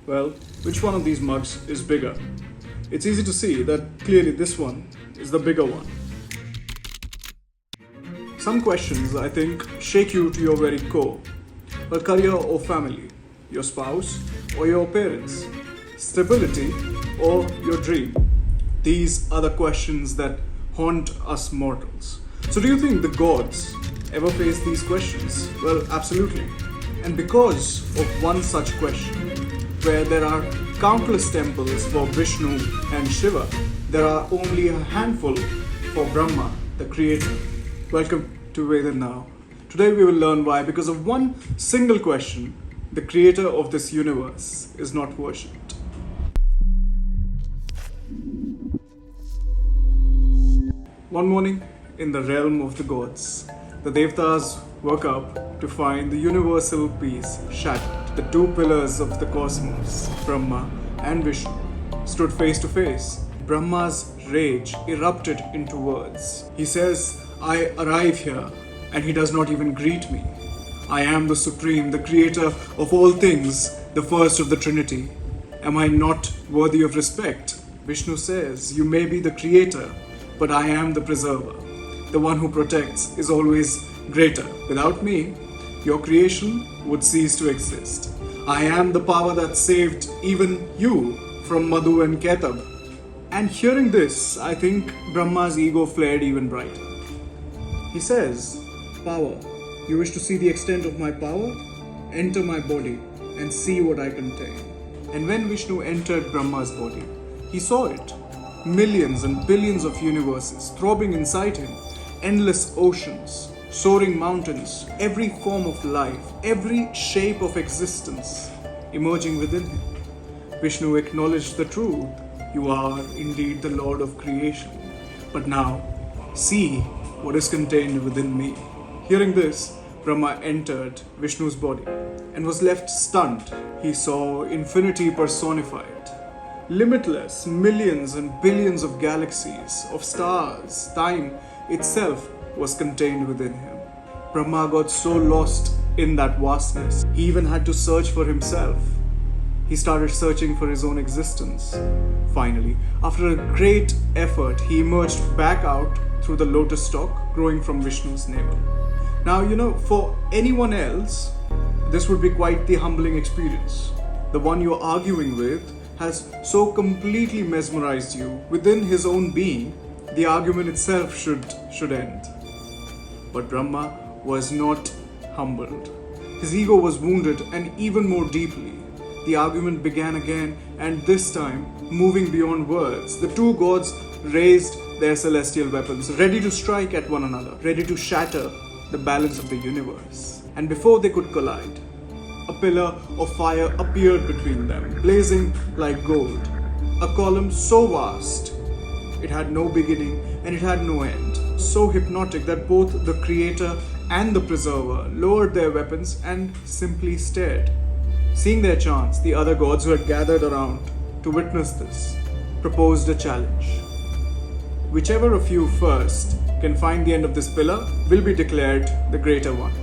Well, which one of these mugs is bigger? It's easy to see that clearly this one is the bigger one. Some questions, I think, shake you to your very core. Well, career or family, your spouse or your parents, stability or your dream. These are the questions that haunt us mortals. So do you think the gods ever face these questions? Well, absolutely. And because of one such question, where there are countless temples for Vishnu and Shiva, there are only a handful for Brahma, the creator. Welcome to Veda Now. Today we will learn why, because of one single question, the creator of this universe is not worshipped. One morning, in the realm of the gods, the Devatas woke up to find the universal peace shattered. The two pillars of the cosmos, Brahma and Vishnu, stood face to face. Brahma's rage erupted into words. He says, "I arrive here, and he does not even greet me. I am the Supreme, the creator of all things, the first of the Trinity. Am I not worthy of respect?" Vishnu says, "You may be the creator, but I am the preserver. The one who protects is always greater. Without me, your creation would cease to exist. I am the power that saved even you from Madhu and Ketab." And hearing this, I think Brahma's ego flared even brighter. He says, "Power, you wish to see the extent of my power? Enter my body and see what I contain." And when Vishnu entered Brahma's body, he saw it. Millions and billions of universes throbbing inside him, endless oceans, soaring mountains, every form of life, every shape of existence emerging within him. Vishnu acknowledged the truth. "You are indeed the Lord of creation. But now, see what is contained within me." Hearing this, Brahma entered Vishnu's body and was left stunned. He saw infinity personified. Limitless millions and billions of galaxies, of stars, time itself was contained within him. Brahma got so lost in that vastness, he even had to search for himself. He started searching for his own existence. Finally, after a great effort, he emerged back out through the lotus stalk growing from Vishnu's navel. Now, for anyone else, this would be quite the humbling experience. The one you're arguing with has so completely mesmerized you within his own being, the argument itself should end. But Brahma was not humbled. His ego was wounded, and even more deeply. The argument began again, and this time, moving beyond words, the two gods raised their celestial weapons, ready to strike at one another, ready to shatter the balance of the universe. And before they could collide, a pillar of fire appeared between them, blazing like gold. A column so vast, it had no beginning and it had no end. So hypnotic that both the creator and the preserver lowered their weapons and simply stared. Seeing their chance, the other gods who had gathered around to witness this proposed a challenge. Whichever of you first can find the end of this pillar will be declared the greater one.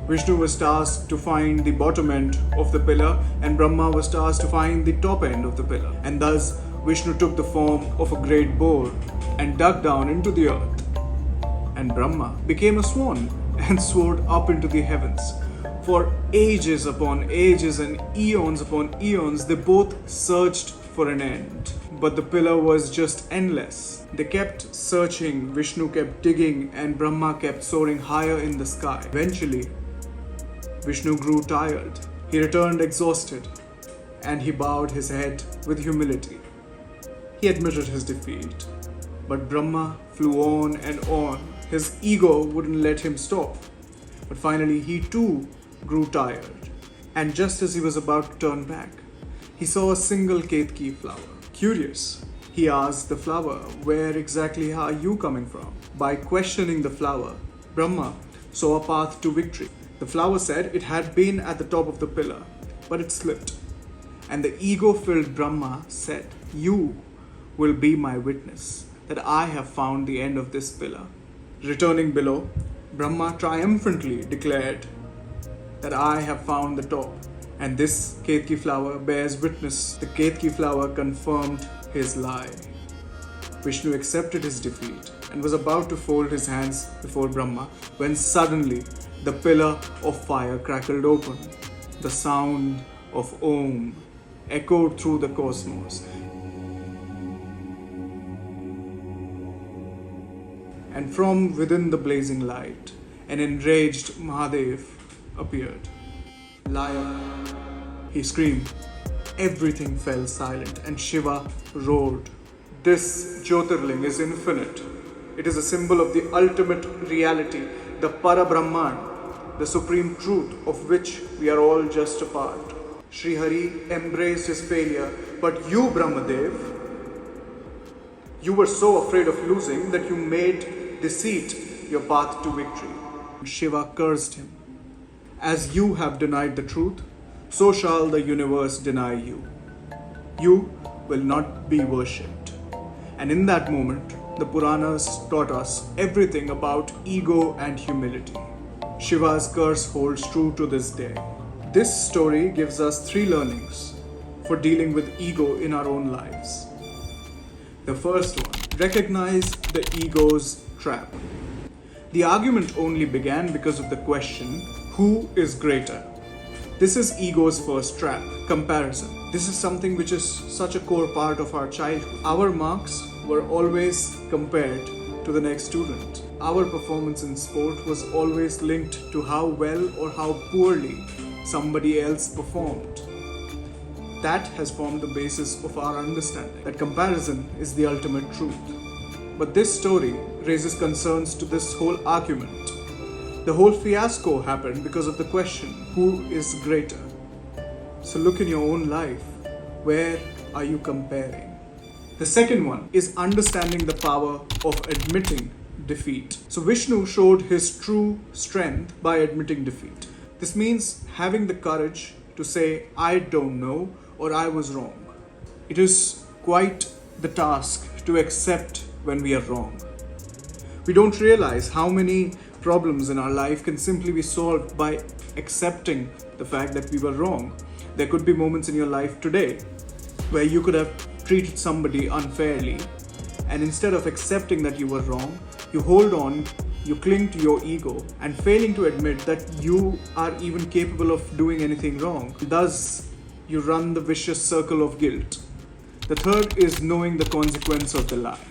Vishnu was tasked to find the bottom end of the pillar, and Brahma was tasked to find the top end of the pillar. And thus, Vishnu took the form of a great boar and dug down into the earth. And Brahma became a swan and soared up into the heavens. For ages upon ages and eons upon eons, they both searched for an end. But the pillar was just endless. They kept searching, Vishnu kept digging, and Brahma kept soaring higher in the sky. Eventually, Vishnu grew tired. He returned exhausted, and he bowed his head with humility. He admitted his defeat. But Brahma flew on and on. His ego wouldn't let him stop. But finally, he too grew tired. And just as he was about to turn back, he saw a single ketki flower. Curious, he asked the flower, "Where exactly are you coming from?" By questioning the flower, Brahma saw a path to victory. The flower said it had been at the top of the pillar, but it slipped. And the ego-filled Brahma said, "You will be my witness that I have found the end of this pillar." Returning below, Brahma triumphantly declared that I have found the top. And this Ketki flower bears witness. The Ketki flower confirmed his lie. Vishnu accepted his defeat and was about to fold his hands before Brahma when suddenly the pillar of fire crackled open. The sound of Om echoed through the cosmos. And from within the blazing light, an enraged Mahadev appeared. "Liar!" he screamed. Everything fell silent and Shiva roared. "This Jyotirlinga is infinite. It is a symbol of the ultimate reality, the Brahman, the supreme truth of which we are all just a part. Sri Hari embraced his failure, but you, Brahmadev, you were so afraid of losing that you made deceit your path to victory." Shiva cursed him. "As you have denied the truth, so shall the universe deny you. You will not be worshipped." And in that moment, the Puranas taught us everything about ego and humility. Shiva's curse holds true to this day. This story gives us 3 learnings for dealing with ego in our own lives. The first one, recognize the ego's trap. The argument only began because of the question, who is greater? This is ego's first trap, comparison. This is something which is such a core part of our childhood. Our marks were always compared to the next student. Our performance in sport was always linked to how well or how poorly somebody else performed. That has formed the basis of our understanding that comparison is the ultimate truth. But this story raises concerns to this whole argument. The whole fiasco happened because of the question, who is greater? So look in your own life. Where are you comparing? The second one is understanding the power of admitting defeat. So Vishnu showed his true strength by admitting defeat. This means having the courage to say, "I don't know," or "I was wrong." It is quite the task to accept when we are wrong. We don't realize how many problems in our life can simply be solved by accepting the fact that we were wrong. There could be moments in your life today where you could have treated somebody unfairly, and instead of accepting that you were wrong, you hold on, you cling to your ego, and failing to admit that you are even capable of doing anything wrong. Thus, you run the vicious circle of guilt. The third is knowing the consequence of the lie.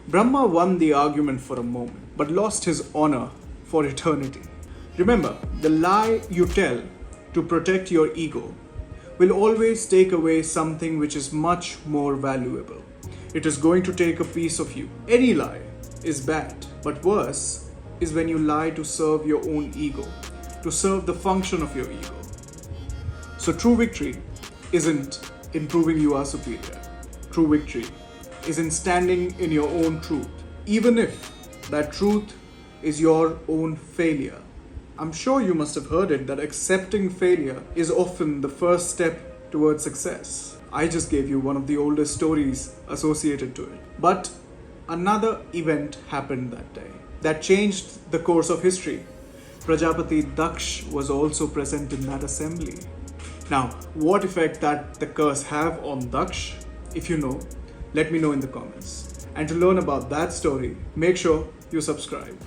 Brahma won the argument for a moment, but lost his honor for eternity. Remember, the lie you tell to protect your ego will always take away something which is much more valuable. It is going to take a piece of you. Any lie is bad, but worse is when you lie to serve your own ego, to serve the function of your ego. So true victory isn't in proving you are superior. True victory is in standing in your own truth, even if that truth is your own failure. I'm sure you must have heard it that accepting failure is often the first step towards success. I just gave you one of the oldest stories associated to it. But another event happened that day that changed the course of history. Prajapati Daksh was also present in that assembly. Now, what effect that the curse have on Daksh? If you know, let me know in the comments. And to learn about that story, make sure you subscribe.